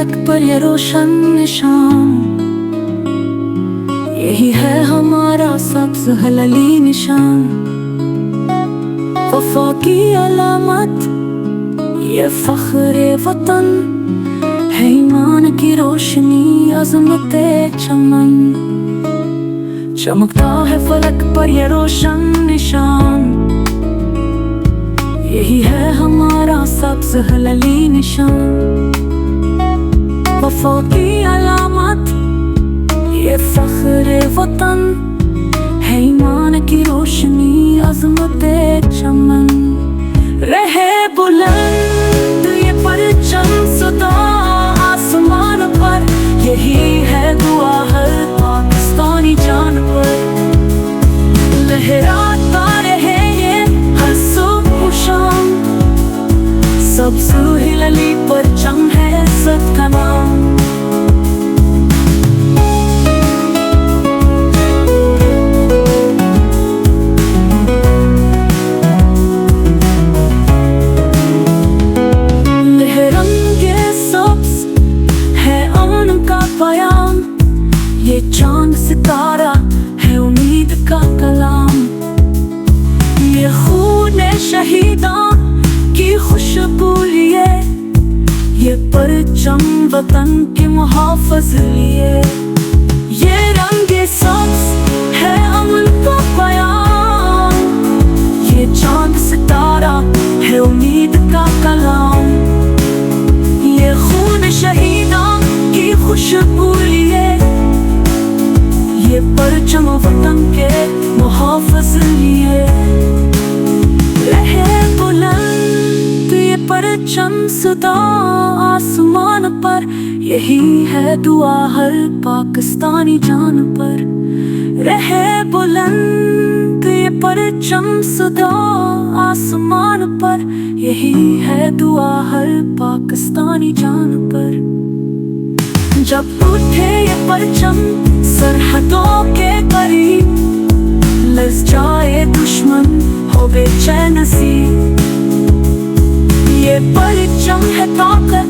फलक पर ये रोशन निशान, यही है हमारा सब्ज़ हलाली निशान। वफा की अलामत ये फ़ख्र वतन है, ईमान की रोशनी अज़मत चमन। चमकता है फलक पर ये रोशन निशान, यही है हमारा सब्ज़ हलाली निशान। वफा की अलामत ये फ़ख्र वतन है, ईमान की रोशनी अज़मत चमन। रहे बुलंद ये परचम सदा आसमान पर, यही है दुआ हर पाकिस्तानी जान पर। लहराता रहे ये हर सुबह शाम, सब्ज़ हिलाली परचम है इज़्ज़त का नाम। ये चांद सितारा है उम्मीद का कलाम, ये खून शहीदां की खुशबू लिए, ये परचम वतन के मुहाफ़िज़ लिए। ये रंगे सब्ज़ है अमन का बयान, ये चांद सितारा है उम्मीद का कलाम, ये खून शहीदां की खुशबू लिए, ये परचम वतन के मुहाफ़िज़ लिए। रहे बुलंद ये परचम सदा आसमान पर, यही है दुआ हर पाकिस्तानी जान पर। रहे बुलंद ये परचम सदा आसमान पर, यही है दुआ हर पाकिस्तानी जान पर। जब उठे ये परचम सरहदों के करीब, लर्ज़ जाए दुश्मन हो बेचैन नसीब। ये परचम है ताकत,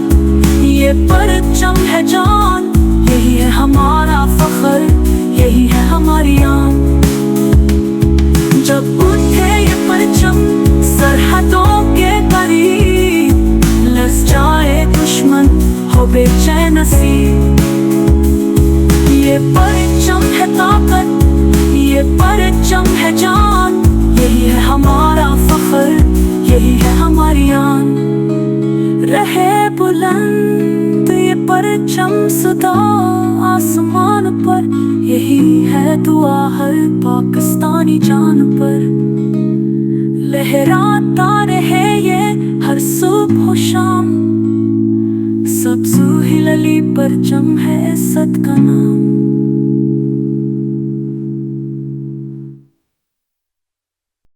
ये परचम है जान, यही है हमारा फ़ख्र, यही है हमारी आन। जब उठे ये परचम सरहदों के करीब, लर्ज़ जाए दुश्मन हो बेचैन नसीब। ये परचम है ताकत, ये परचम है जान, यही है हमारा फ़ख्र, यही है हमारी आन। रहे बुलंद ये परचम सदा आसमान पर, यही है दुआ हर पाकिस्तानी जान पर। लहराता रहे ये हर सुबह शाम, सब्ज़ हिलाली परचम है इज़्ज़त का नाम।